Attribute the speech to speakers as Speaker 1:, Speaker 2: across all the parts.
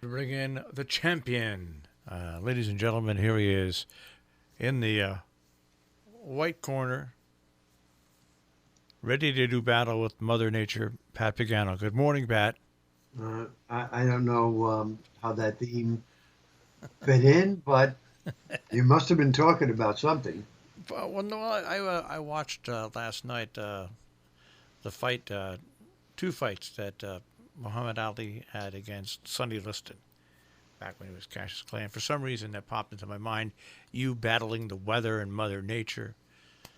Speaker 1: To bring in the champion. Ladies and gentlemen, here he is in the white corner, ready to do battle with Mother Nature, Pat Pagano. Good morning, Pat.
Speaker 2: I don't know how that theme fit in, but you must have been talking about something.
Speaker 1: Well, no, I watched last night the fight, two fights that Muhammad Ali had against Sonny Liston back when he was Cassius Clay. And for some reason, that popped into my mind. You battling the weather and Mother Nature.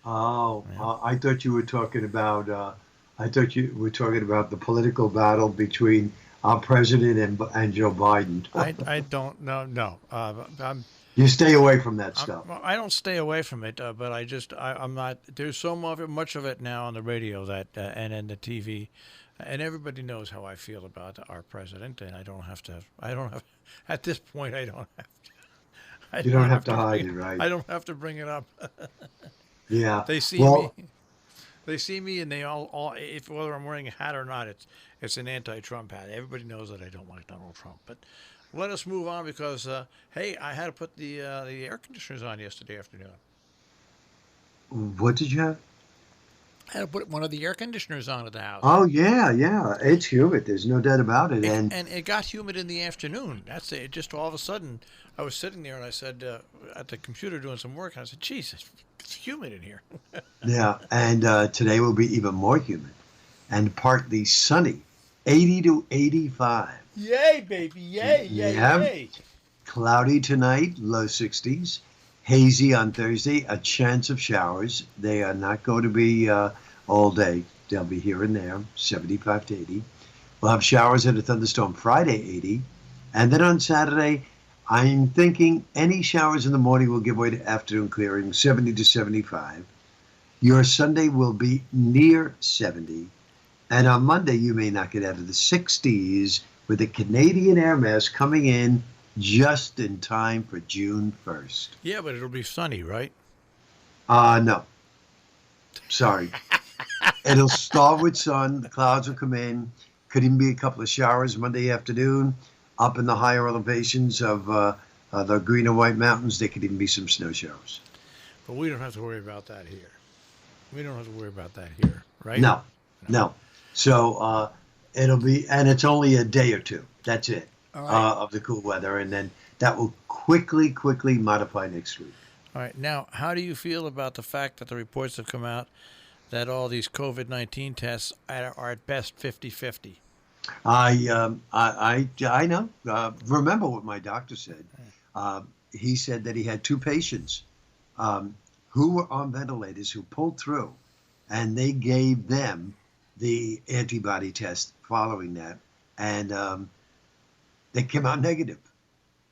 Speaker 2: Oh,
Speaker 1: Yeah.
Speaker 2: I thought you were talking about. I thought you were talking about the political battle between our president and Joe Biden.
Speaker 1: I don't know. No,
Speaker 2: You stay away from that stuff.
Speaker 1: well, I don't stay away from it, but I'm not. There's so much of it now on the radio that and in the TV, and everybody knows how I feel about our president, and I don't have to. I don't have. At this point, I don't have. I
Speaker 2: You
Speaker 1: don't
Speaker 2: don't have
Speaker 1: have
Speaker 2: to
Speaker 1: to
Speaker 2: hide
Speaker 1: bring.
Speaker 2: it, right?
Speaker 1: I don't have to bring it up.
Speaker 2: Yeah.
Speaker 1: They see me.
Speaker 2: Well,
Speaker 1: They see me, and they all. If whether I'm wearing a hat or not, it's an anti-Trump hat. Everybody knows that I don't like Donald Trump, but let us move on because hey, I had to put the air conditioners on yesterday afternoon.
Speaker 2: what did you have?
Speaker 1: I had to put one of the air conditioners on at the house.
Speaker 2: Oh yeah, yeah. It's humid. There's no doubt about it. And
Speaker 1: And it got humid in the afternoon. That's it. Just all of a sudden, I was sitting there and I said at the computer doing some work. And I said, "Jesus, it's humid in here."
Speaker 2: yeah, and today will be even more humid and partly sunny, 80 to 85.
Speaker 1: Yay, baby! Yay, yay,
Speaker 2: Yeah,
Speaker 1: yay!
Speaker 2: cloudy tonight, low 60s. Hazy on Thursday, a chance of showers. They are not going to be all day. They'll be here and there, 75 to 80. We'll have showers and a thunderstorm Friday, 80. And then on Saturday, I'm thinking any showers in the morning will give way to afternoon clearing, 70 to 75. Your Sunday will be near 70. And on Monday, you may not get out of the 60s with a Canadian air mass coming in just in time for June 1st.
Speaker 1: Yeah, but it'll be sunny, right?
Speaker 2: No, sorry. It'll start with sun. The clouds will come in. Could even be a couple of showers Monday afternoon. Up in the higher elevations of the green and white mountains, there could even be some snow showers.
Speaker 1: But we don't have to worry about that here. We don't have to worry about that here, right?
Speaker 2: No,
Speaker 1: No.
Speaker 2: no. So it'll be, and it's only a day or two. That's it
Speaker 1: All right.
Speaker 2: of the cool weather, and then that will quickly modify next week.
Speaker 1: All right. Now, how do you feel about the fact that the reports have come out that all these COVID 19 tests are at best 50-50?
Speaker 2: I know. Remember what my doctor said. He said that he had two patients who were on ventilators who pulled through, and they gave them the antibody test following that, and they came out negative.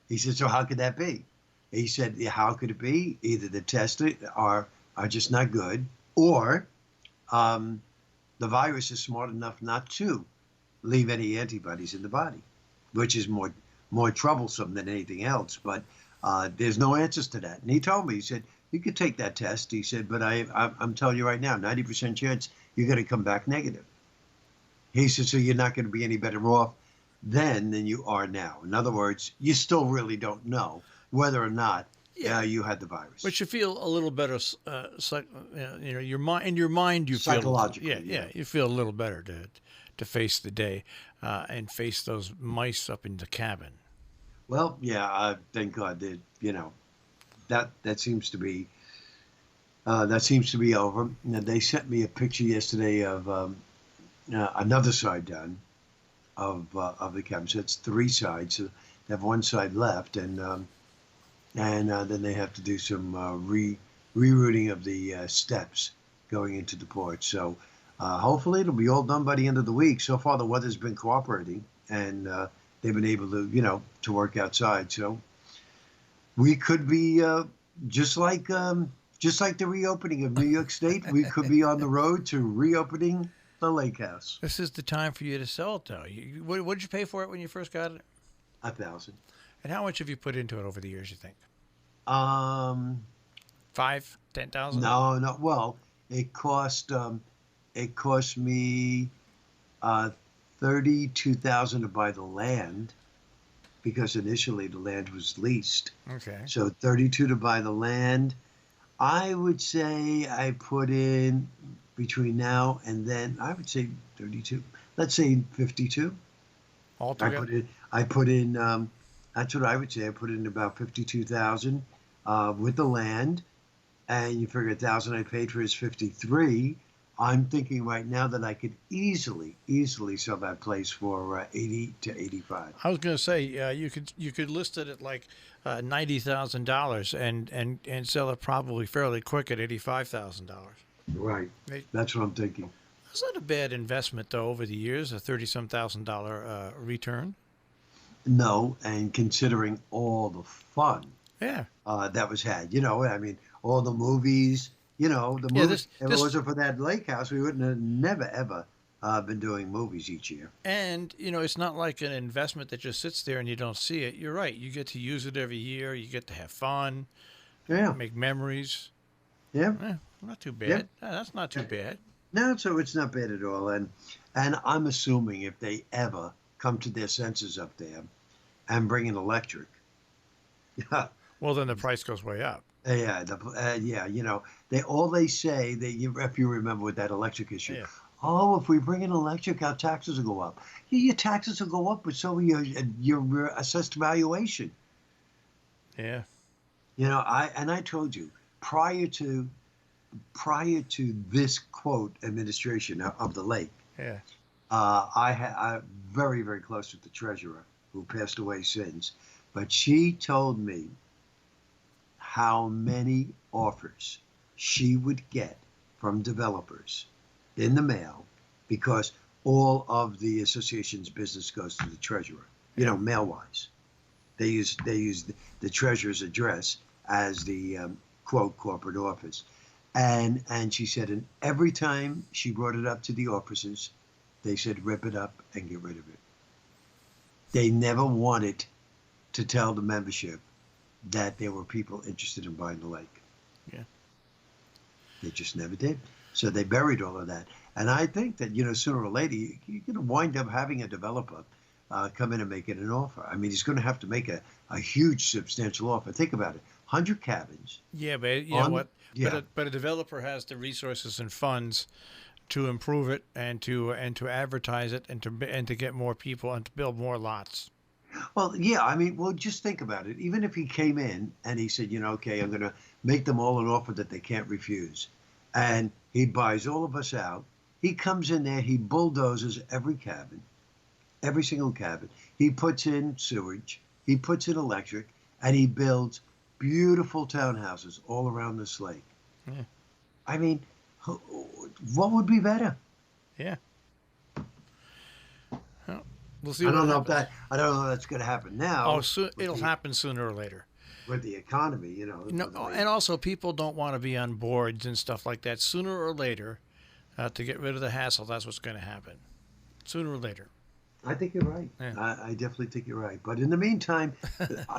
Speaker 2: He said, "So how could that be?" He said, "Yeah, how could it be? Either the tests are just not good, or um, the virus is smart enough not to leave any antibodies in the body, which is more troublesome than anything else. But there's no answers to that." And he told me, he said, "You could take that test." He said, "But I'm telling you right now, 90% chance you're going to come back negative." He said, "So you're not going to be any better off then than you are now. In other words, you still really don't know whether or not
Speaker 1: Yeah.
Speaker 2: you had the virus."
Speaker 1: But you feel a little better, your mind. In your mind, you feel,
Speaker 2: Psychologically,
Speaker 1: yeah,
Speaker 2: yeah.
Speaker 1: yeah, you feel a little better to face the day, and face those mice up in the cabin.
Speaker 2: Well, yeah, thank God that, that seems to be over. Now, they sent me a picture yesterday of another side done of the cabin. So it's three sides. So they have one side left, and then they have to do some rerouting of the steps going into the porch. So hopefully it'll be all done by the end of the week. So far, the weather's been cooperating, and they've been able to, to work outside. So we could be just like the reopening of New York State. We could be on the road to reopening the lake house.
Speaker 1: This is the time for you to sell it, though. What did you pay for it when you first got it?
Speaker 2: 1,000.
Speaker 1: And how much have you put into it over the years? You think
Speaker 2: Um,
Speaker 1: five, 10,000?
Speaker 2: no, no. Well, it cost me uh, 32,000 to buy the land, because initially the land was leased.
Speaker 1: Okay.
Speaker 2: So 32 to buy the land. I would say I put in between now and then, I would say 32. Let's say 52. I
Speaker 1: Altogether.
Speaker 2: put in, I put in, that's what I would say. I put in about 52,000 with the land, and you figure 1,000 I paid for is 53. I'm thinking right now that I could easily sell that place for 80 to 85.
Speaker 1: I was going to say you could list it at like $90,000 and sell it probably fairly quick at $85,000.
Speaker 2: Right. That's what I'm thinking.
Speaker 1: That's not a bad investment though. Over the years, a 30-some thousand dollar return.
Speaker 2: No, and considering all the fun
Speaker 1: Yeah.
Speaker 2: that was had, I mean, all the movies, the
Speaker 1: Yeah.
Speaker 2: movies. If it wasn't for that lake house, we wouldn't have never ever been doing movies each year.
Speaker 1: And it's not like an investment that just sits there and you don't see it. You're right. You get to use it every year. You get to have fun,
Speaker 2: Yeah,
Speaker 1: make memories.
Speaker 2: yeah,
Speaker 1: Not too
Speaker 2: yeah.
Speaker 1: bad. That's not too bad.
Speaker 2: No, so it's not bad at all. And I'm assuming if they ever come to their senses up there and bring in electric, yeah,
Speaker 1: Well, then the price goes way up.
Speaker 2: yeah, they say that if you remember with that electric issue,
Speaker 1: Yeah.
Speaker 2: oh, if we bring in electric, our taxes will go up. Yeah, your taxes will go up, but so will your assessed valuation.
Speaker 1: Yeah.
Speaker 2: I told you prior to this quote administration of the lake,
Speaker 1: Yeah.
Speaker 2: I'm very, very close with the treasurer who passed away since, but she told me how many offers she would get from developers in the mail because all of the association's business goes to the treasurer, mail wise. They use the treasurer's address as the quote corporate office. And she said, and every time she brought it up to the officers, they said, rip it up and get rid of it. They never wanted to tell the membership that there were people interested in buying the lake.
Speaker 1: Yeah.
Speaker 2: They just never did. So they buried all of that. And I think that, sooner or later, you're going to wind up having a developer come in and make it an offer. I mean, he's going to have to make a huge, substantial offer. Think about it. 100 cabins.
Speaker 1: Yeah, but you know what?
Speaker 2: Yeah.
Speaker 1: But a developer has the resources and funds to improve it and to advertise it and to get more people and to build more lots.
Speaker 2: Well, yeah, I mean, well, just think about it. Even if he came in and he said, okay, I'm going to make them all an offer that they can't refuse, and he buys all of us out, he comes in there, he bulldozes every cabin, every single cabin. He puts in sewage, he puts in electric, and he builds beautiful townhouses all around this lake.
Speaker 1: Yeah.
Speaker 2: I mean, what would be better?
Speaker 1: Yeah. Well, we'll see.
Speaker 2: I don't know if that's going to happen now.
Speaker 1: Oh, it'll happen sooner or later.
Speaker 2: With the economy,
Speaker 1: No, and also people don't want to be on boards and stuff like that. Sooner or later, to get rid of the hassle, that's what's going to happen. Sooner or later.
Speaker 2: I think you're right.
Speaker 1: Yeah.
Speaker 2: I definitely think you're right. But in the meantime,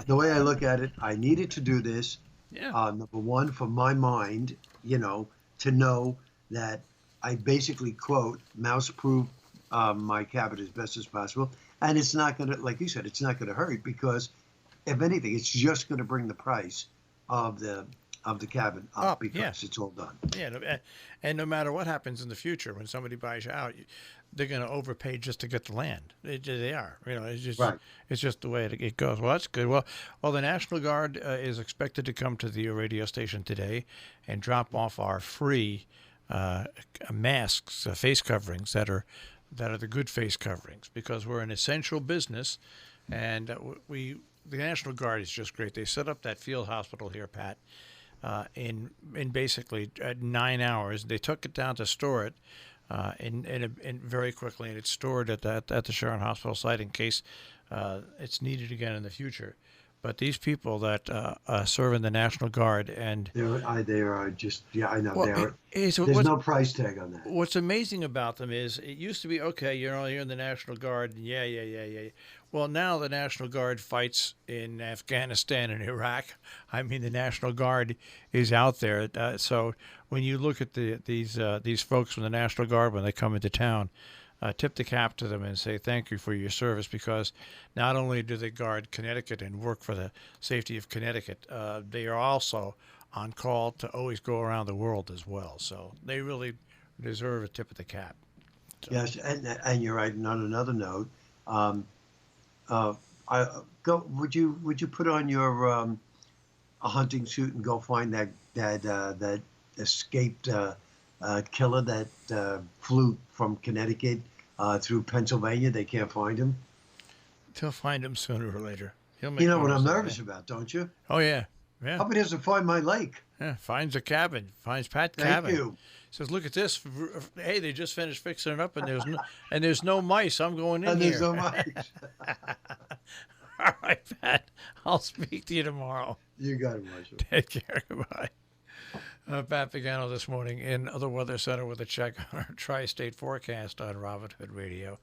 Speaker 2: the way I look at it, I needed to do this.
Speaker 1: Yeah.
Speaker 2: Number one, for my mind, to know that I basically, quote, mouse-proof my cabin as best as possible. And it's not going to, like you said, it's not going to hurt because, if anything, it's just going to bring the price of the cabin up because it's all done.
Speaker 1: Yeah, and no matter what happens in the future, when somebody buys you out, they're going to overpay just to get the land. They are. It's just
Speaker 2: Right.
Speaker 1: It's just the way it goes. Well, that's good. Well, the National Guard is expected to come to the radio station today and drop off our free masks, face coverings that are the good face coverings because we're an essential business, and the National Guard is just great. They set up that field hospital here, Pat. In basically 9 hours, they took it down to store it, in very quickly, and it's stored at the Sharon Hospital site in case it's needed again in the future. But these people that serve in the National Guard and
Speaker 2: they are just I know
Speaker 1: well,
Speaker 2: there's no price tag on that.
Speaker 1: What's amazing about them is it used to be okay, you're in the National Guard, yeah. Well, now the National Guard fights in Afghanistan and Iraq. I mean, the National Guard is out there. So when you look at these folks from the National Guard when they come into town, tip the cap to them and say thank you for your service, because not only do they guard Connecticut and work for the safety of Connecticut, they are also on call to always go around the world as well. So they really deserve a tip of the cap. So.
Speaker 2: Yes, and you're right. And on another note, I go. Would you put on your a hunting suit and go find that escaped killer that flew from Connecticut through Pennsylvania? They can't find him.
Speaker 1: They'll find him sooner or later. He'll make
Speaker 2: You know what I'm
Speaker 1: noise of
Speaker 2: nervous
Speaker 1: it.
Speaker 2: about, don't you?
Speaker 1: Oh yeah, yeah.
Speaker 2: Hope he doesn't find my lake.
Speaker 1: Yeah, finds a cabin, finds Pat
Speaker 2: Thank
Speaker 1: cabin.
Speaker 2: you.
Speaker 1: Says, look at this. Hey, they just finished fixing it up, and there's no mice. I'm going in
Speaker 2: And
Speaker 1: here.
Speaker 2: there's no mice.
Speaker 1: All right, Pat. I'll speak to you tomorrow.
Speaker 2: You got it, Marshall.
Speaker 1: Take care. Goodbye. Pat Pagano this morning in the Weather Center with a check on our tri-state forecast on Robin Hood Radio.